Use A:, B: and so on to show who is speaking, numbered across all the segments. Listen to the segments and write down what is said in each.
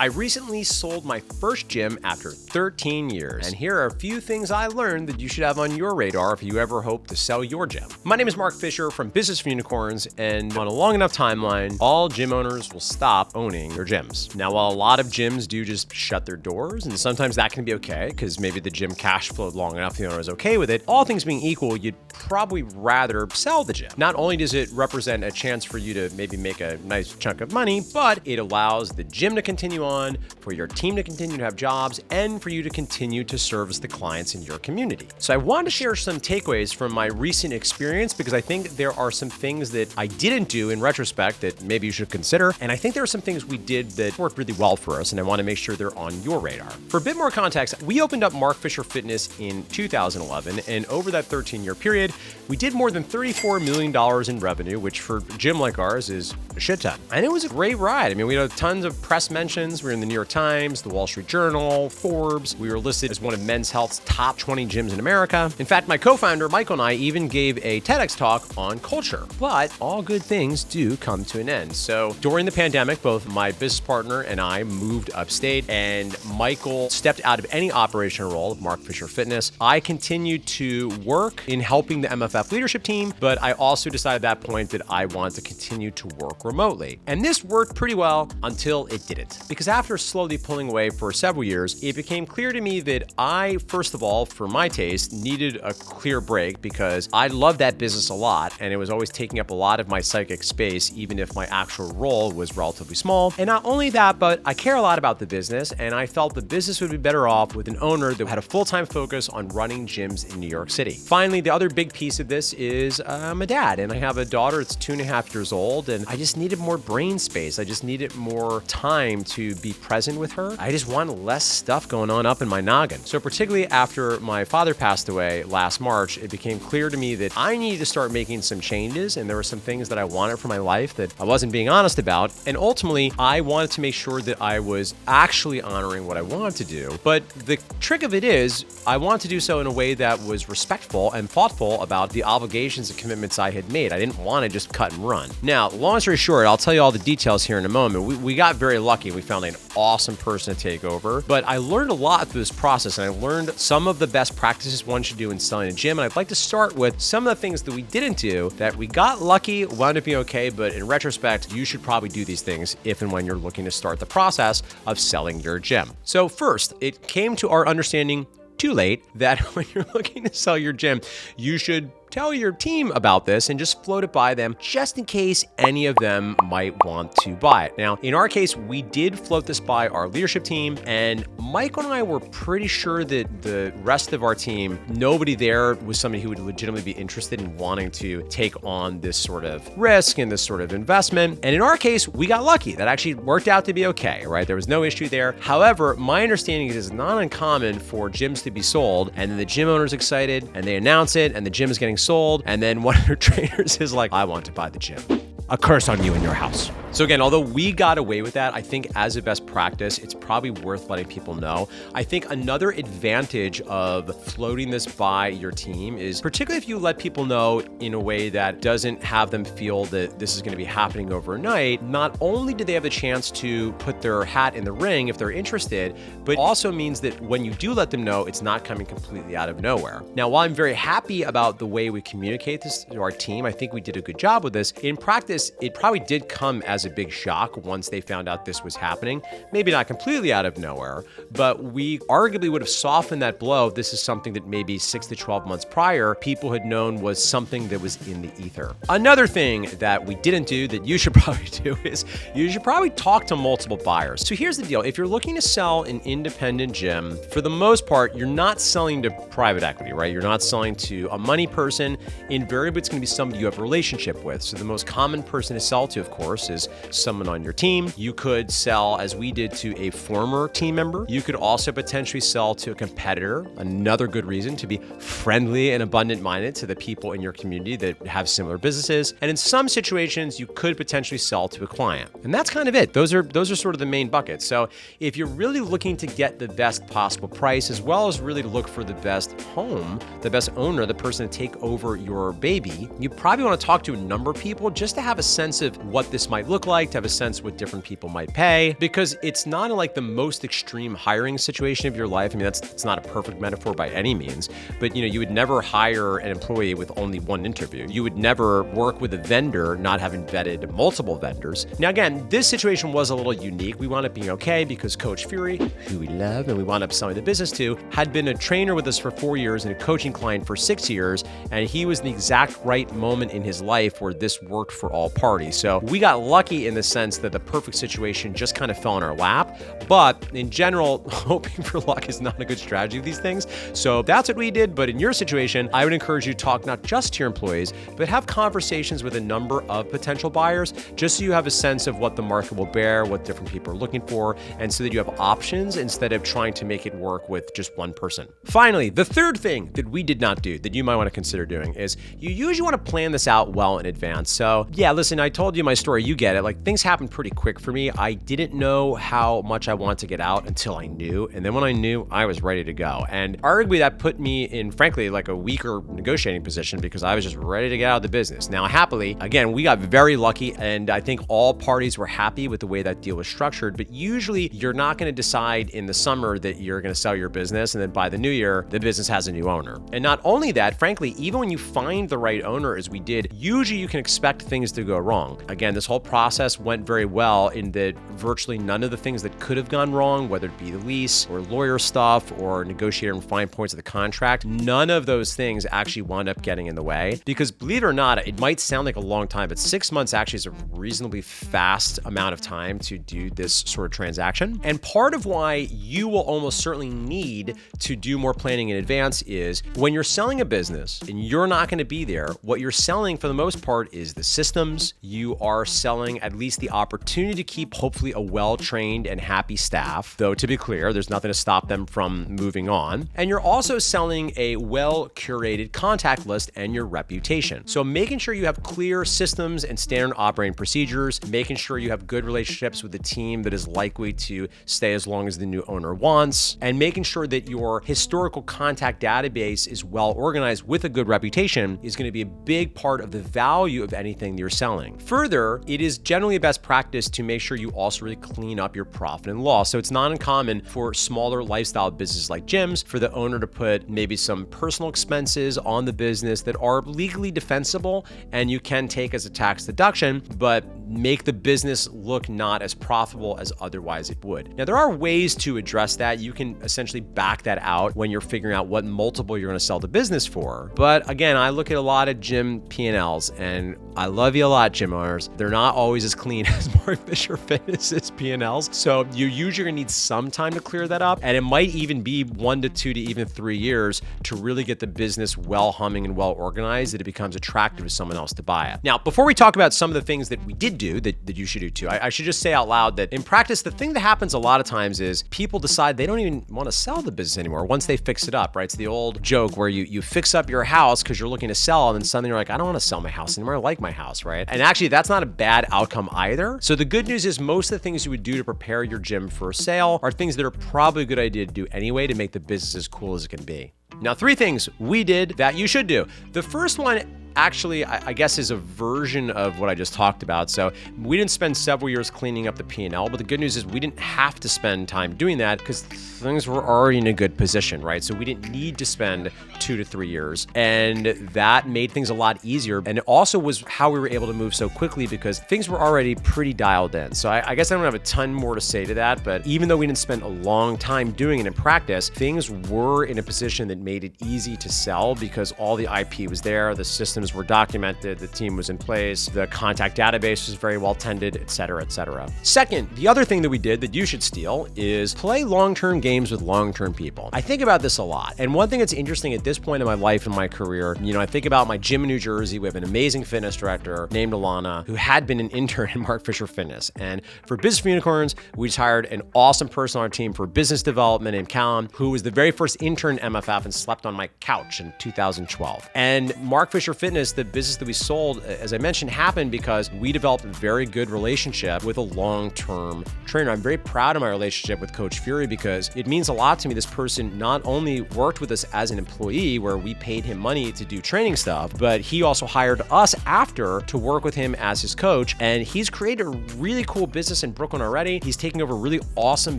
A: I recently sold my first gym after 13 years, and here are a few things I learned that you should have on your radar if you ever hope to sell your gym. My name is Mark Fisher from Business for Unicorns, and on a long enough timeline, all gym owners will stop owning their gyms. Now, while a lot of gyms do just shut their doors, and sometimes that can be okay, because maybe the gym cash flowed long enough, the owner is okay with it, all things being equal, you'd probably rather sell the gym. Not only does it represent a chance for you to maybe make a nice chunk of money, but it allows the gym to continue on, for your team to continue to have jobs, and for you to continue to service the clients in your community. So I wanted to share some takeaways from my recent experience because I think there are some things that I didn't do in retrospect that maybe you should consider. And I think there are some things we did that worked really well for us, and I want to make sure they're on your radar. For a bit more context, we opened up Mark Fisher Fitness in 2011, and over that 13-year period, we did more than $34 million in revenue, which for a gym like ours is a shit ton. And it was a great ride. I mean, we had tons of press mentions. We were in the New York Times, the Wall Street Journal, Forbes. We were listed as one of Men's Health's top 20 gyms in America. In fact, my co-founder, Michael, and I even gave a TEDx talk on culture. But all good things do come to an end. So during the pandemic, both my business partner and I moved upstate, and Michael stepped out of any operational role of Mark Fisher Fitness. I continued to work in helping the MFF leadership team, but I also decided at that point that I wanted to continue to work remotely. And this worked pretty well until it didn't. Because after slowly pulling away for several years, it became clear to me that I, first of all, for my taste, needed a clear break because I loved that business a lot and it was always taking up a lot of my psychic space, even if my actual role was relatively small. And not only that, but I care a lot about the business, and I felt the business would be better off with an owner that had a full-time focus on running gyms in New York City. Finally, the other big piece of this is I'm a dad, and I have a daughter that's 2.5 years old, and I just needed more brain space. I just needed more time to be present with her. I just wanted less stuff going on up in my noggin. So particularly after my father passed away last March, it became clear to me that I needed to start making some changes, and there were some things that I wanted for my life that I wasn't being honest about. And ultimately, I wanted to make sure that I was actually honoring what I wanted to do. But the trick of it is, I wanted to do so in a way that was respectful and thoughtful about the obligations and commitments I had made. I didn't want to just cut and run. Now, long story short, I'll tell you all the details here in a moment. We got very lucky. We found an awesome person to take over, but I learned a lot through this process, and I learned some of the best practices one should do in selling a gym. And I'd like to start with some of the things that we didn't do that we got lucky, wound up being okay, but in retrospect, you should probably do these things if and when you're looking to start the process of selling your gym. So first, it came to our understanding too late that when you're looking to sell your gym, you should tell your team about this and just float it by them just in case any of them might want to buy it. Now, in our case, we did float this by our leadership team, and Michael and I were pretty sure that the rest of our team, nobody there was somebody who would legitimately be interested in wanting to take on this sort of risk and this sort of investment. And in our case, we got lucky. That actually worked out to be okay, right? There was no issue there. However, my understanding is it's not uncommon for gyms to be sold, and then the gym owner's excited and they announce it and the gym is getting sold, and then one of their trainers is like, I want to buy the gym. A curse on you and your house. So again, although we got away with that, I think as a best practice, it's probably worth letting people know. I think another advantage of floating this by your team is, particularly if you let people know in a way that doesn't have them feel that this is going to be happening overnight, not only do they have the chance to put their hat in the ring if they're interested, but also means that when you do let them know, it's not coming completely out of nowhere. Now, while I'm very happy about the way we communicate this to our team, I think we did a good job with this. In practice, it probably did come as a big shock once they found out this was happening. Maybe not completely out of nowhere, but we arguably would have softened that blow if this is something that maybe 6 to 12 months prior, people had known was something that was in the ether. Another thing that we didn't do that you should probably do is you should probably talk to multiple buyers. So here's the deal. If you're looking to sell an independent gym, for the most part, you're not selling to private equity, right? You're not selling to a money person. Invariably, it's going to be somebody you have a relationship with. So the most common person to sell to, of course, is someone on your team. You could sell, as we did, to a former team member. You could also potentially sell to a competitor. Another good reason to be friendly and abundant-minded to the people in your community that have similar businesses. And in some situations, you could potentially sell to a client. And that's kind of it. Those are sort of the main buckets. So if you're really looking to get the best possible price, as well as really look for the best home, the best owner, the person to take over your baby, you probably want to talk to a number of people just to have a sense of what this might look look like, to have a sense what different people might pay, because it's not like the most extreme hiring situation of your life. I mean, it's not a perfect metaphor by any means, but you would never hire an employee with only one interview. You would never work with a vendor not having vetted multiple vendors. Now, again, this situation was a little unique. We wound up being okay because Coach Fury, who we love and we wound up selling the business to, had been a trainer with us for 4 years and a coaching client for 6 years, and he was in the exact right moment in his life where this worked for all parties. So we got lucky in the sense that the perfect situation just kind of fell in our lap. But in general, hoping for luck is not a good strategy with these things. So that's what we did. But in your situation, I would encourage you to talk not just to your employees, but have conversations with a number of potential buyers, just so you have a sense of what the market will bear, what different people are looking for, and so that you have options instead of trying to make it work with just one person. Finally, the third thing that we did not do that you might want to consider doing is you usually want to plan this out well in advance. So yeah, listen, I told you my story, you get it. Like, things happened pretty quick for me. I didn't know how much I wanted to get out until I knew. And then when I knew, I was ready to go. And arguably that put me in, frankly, like a weaker negotiating position because I was just ready to get out of the business. Now, happily, again, we got very lucky, and I think all parties were happy with the way that deal was structured. But usually you're not going to decide in the summer that you're going to sell your business, and then by the new year, the business has a new owner. And not only that, frankly, even when you find the right owner, as we did, usually you can expect things to go wrong. Again, this whole process went very well in that virtually none of the things that could have gone wrong, whether it be the lease or lawyer stuff or negotiator and fine points of the contract, none of those things actually wound up getting in the way. Because believe it or not, it might sound like a long time, but 6 months actually is a reasonably fast amount of time to do this sort of transaction. And part of why you will almost certainly need to do more planning in advance is when you're selling a business and you're not going to be there, what you're selling for the most part is the systems. You are selling at least the opportunity to keep hopefully a well-trained and happy staff, though to be clear, there's nothing to stop them from moving on. And you're also selling a well-curated contact list and your reputation. So making sure you have clear systems and standard operating procedures, making sure you have good relationships with the team that is likely to stay as long as the new owner wants, and making sure that your historical contact database is well organized with a good reputation is going to be a big part of the value of anything that you're selling. Further, it is generally a best practice to make sure you also really clean up your profit and loss. So it's not uncommon for smaller lifestyle businesses like gyms for the owner to put maybe some personal expenses on the business that are legally defensible and you can take as a tax deduction, but make the business look not as profitable as otherwise it would. Now, there are ways to address that. You can essentially back that out when you're figuring out what multiple you're going to sell the business for. But again, I look at a lot of gym P&Ls, and I love you a lot, gym owners. They're not always as clean as Mark Fisher Fitness's P&Ls. So you're usually going to need some time to clear that up. And it might even be 1 to 2 to even 3 years to really get the business well humming and well organized that it becomes attractive to someone else to buy it. Now, before we talk about some of the things that we did do that you should do too, I should just say out loud that in practice, the thing that happens a lot of times is people decide they don't even want to sell the business anymore once they fix it up, right? It's the old joke where you fix up your house because you're looking to sell, and then suddenly you're like, I don't want to sell my house anymore. I like my house, right? And actually, that's not a bad outcome either. So the good news is most of the things you would do to prepare your gym for a sale are things that are probably a good idea to do anyway to make the business as cool as it can be. Now, 3 things we did that you should do. The first one actually, I guess, is a version of what I just talked about. So we didn't spend several years cleaning up the P&L, but the good news is we didn't have to spend time doing that because things were already in a good position, right? So we didn't need to spend 2 to 3 years. And that made things a lot easier. And it also was how we were able to move so quickly because things were already pretty dialed in. So I guess I don't have a ton more to say to that, but even though we didn't spend a long time doing it in practice, things were in a position that made it easy to sell because all the IP was there, the systems were documented, the team was in place, the contact database was very well tended, et cetera, et cetera. Second, the other thing that we did that you should steal is play long-term games with long-term people. I think about this a lot. And one thing that's interesting at this point in my life and my career, I think about my gym in New Jersey. We have an amazing fitness director named Alana who had been an intern in Mark Fisher Fitness. And for Business for Unicorns, we just hired an awesome person on our team for business development named Callum, who was the very first intern at MFF and slept on my couch in 2012. And Mark Fisher Fitness Fitness, the business that we sold, as I mentioned, happened because we developed a very good relationship with a long-term trainer. I'm very proud of my relationship with Coach Fury because it means a lot to me. This person not only worked with us as an employee where we paid him money to do training stuff, but he also hired us after to work with him as his coach. And he's created a really cool business in Brooklyn already. He's taking over a really awesome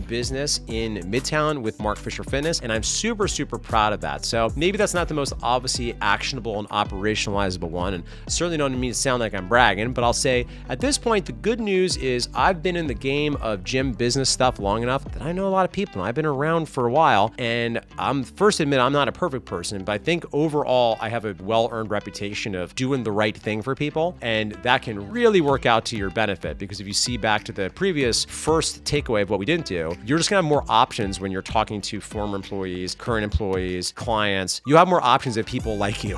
A: business in Midtown with Mark Fisher Fitness. And I'm super, super proud of that. So maybe that's not the most obviously actionable and operationalizable one. And certainly don't mean to sound like I'm bragging, but I'll say at this point, the good news is I've been in the game of gym business stuff long enough that I know a lot of people. I've been around for a while, and I'm first to admit I'm not a perfect person, but I think overall I have a well-earned reputation of doing the right thing for people. And that can really work out to your benefit because if you see back to the previous first takeaway of what we didn't do, you're just gonna have more options when you're talking to former employees, current employees, clients. You have more options of people like you.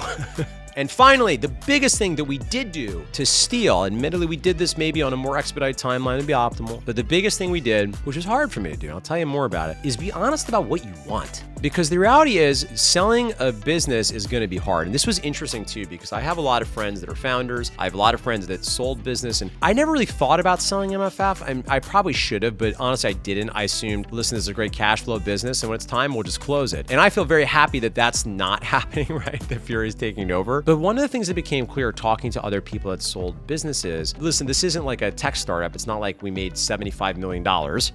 A: And finally, the biggest thing that we did do to steal, admittedly we did this maybe on a more expedited timeline to be optimal, but the biggest thing we did, which is hard for me to do, I'll tell you more about it, is be honest about what you want. Because the reality is selling a business is going to be hard. And this was interesting too, because I have a lot of friends that are founders. I have a lot of friends that sold business, and I never really thought about selling MFF. I probably should have, but honestly, I didn't. I assumed, listen, this is a great cash flow business, and when it's time, we'll just close it. And I feel very happy that that's not happening, right? That Fury is taking over. But one of the things that became clear talking to other people that sold businesses, listen, this isn't like a tech startup. It's not like we made $75 million.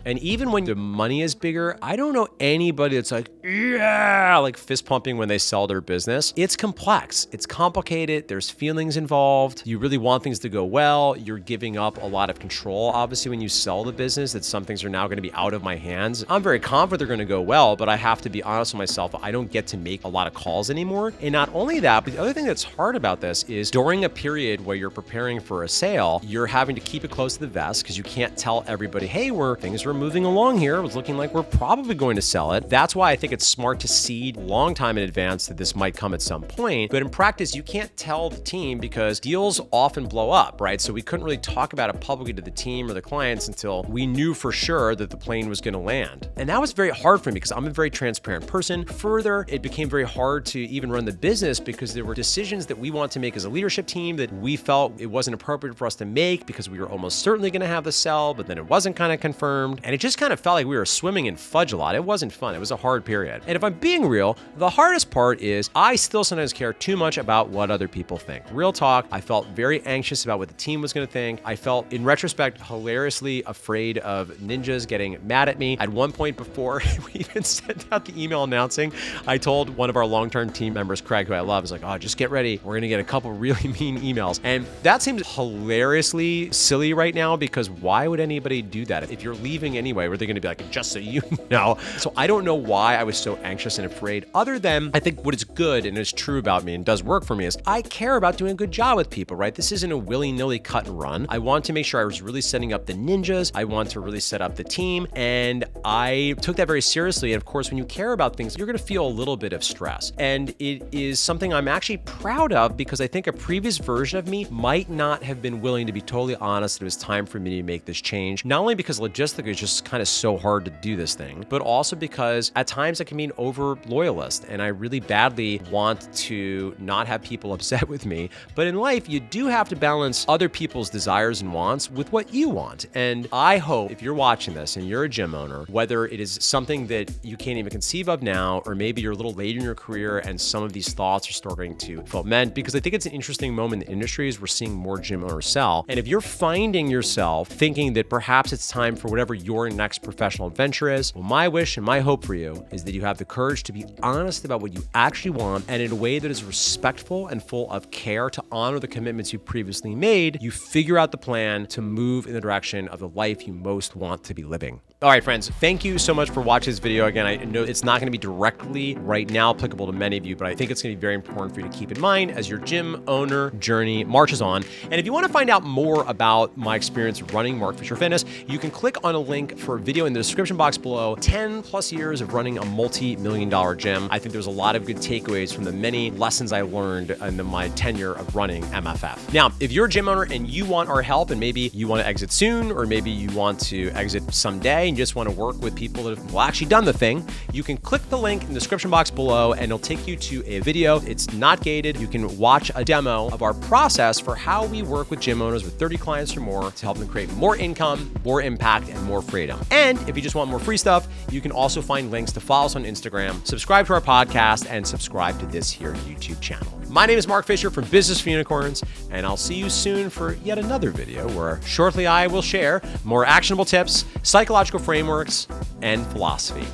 A: And even when the money is bigger, I don't know anybody that's like, yeah, like fist pumping when they sell their business. It's complex. It's complicated. There's feelings involved. You really want things to go well. You're giving up a lot of control. Obviously, when you sell the business, that some things are now going to be out of my hands. I'm very confident they're going to go well, but I have to be honest with myself. I don't get to make a lot of calls anymore. And not only that, but the other thing that's hard about this is during a period where you're preparing for a sale, you're having to keep it close to the vest because you can't tell everybody, hey, things are moving along here. It was looking like we're probably going to sell it. That's why I think it's smart to seed a long time in advance that this might come at some point. But in practice, you can't tell the team because deals often blow up, right? So we couldn't really talk about it publicly to the team or the clients until we knew for sure that the plane was going to land. And that was very hard for me because I'm a very transparent person. Further, it became very hard to even run the business because there were decisions that we wanted to make as a leadership team that we felt it wasn't appropriate for us to make because we were almost certainly going to have the sell, but then it wasn't kind of confirmed. And it just kind of felt like we were swimming in fudge a lot. It wasn't fun. It was a hard period. And if I'm being real, the hardest part is I still sometimes care too much about what other people think. Real talk, I felt very anxious about what the team was going to think. I felt, in retrospect, hilariously afraid of ninjas getting mad at me. At one point before we even sent out the email announcing, I told one of our long-term team members, Craig, who I love, is like, oh, just get ready. We're going to get a couple really mean emails. And that seems hilariously silly right now because why would anybody do that? If you're leaving anyway, were they going to be like, just so you know? So I don't know why I was so anxious and afraid, other than I think what is good and is true about me and does work for me is I care about doing a good job with people, right? This isn't a willy-nilly cut and run. I want to make sure I was really setting up the ninjas. I want to really set up the team. And I took that very seriously. And of course, when you care about things, you're going to feel a little bit of stress. And it is something I'm actually proud of because I think a previous version of me might not have been willing to be totally honest. It was time for me to make this change. Not only because logistically it's just kind of so hard to do this thing, but also because at times I can be an over loyalist and I really badly want to not have people upset with me. But in life, you do have to balance other people's desires and wants with what you want. And I hope if you're watching this and you're a gym owner, whether it is something that you can't even conceive of now, or maybe you're a little late in your career and some of these thoughts are starting to foment, because I think it's an interesting moment in the industry as we're seeing more gym owners sell. And if you're finding yourself thinking that perhaps it's time for whatever your next professional adventure is, well, my wish and my hope for you is that you have the courage to be honest about what you actually want, and in a way that is respectful and full of care to honor the commitments you previously made, you figure out the plan to move in the direction of the life you most want to be living. All right, friends, thank you so much for watching this video. Again, I know it's not going to be directly right now applicable to many of you, but I think it's going to be very important for you to keep in mind as your gym owner journey marches on. And if you want to find out more about my experience running Mark Fisher Fitness, you can click on a link for a video in the description box below. 10 plus years of running a multi-million-dollar gym. I think there's a lot of good takeaways from the many lessons I learned in my tenure of running MFF. Now, if you're a gym owner and you want our help, and maybe you want to exit soon, or maybe you want to exit someday, and you just want to work with people that have actually done the thing, you can click the link in the description box below and it'll take you to a video. It's not gated. You can watch a demo of our process for how we work with gym owners with 30 clients or more to help them create more income, more impact, and more freedom. And if you just want more free stuff, you can also find links to follow us on Instagram, subscribe to our podcast, and subscribe to this here YouTube channel. My name is Mark Fisher from Business for Unicorns, and I'll see you soon for yet another video where shortly I will share more actionable tips, psychological frameworks, and philosophy.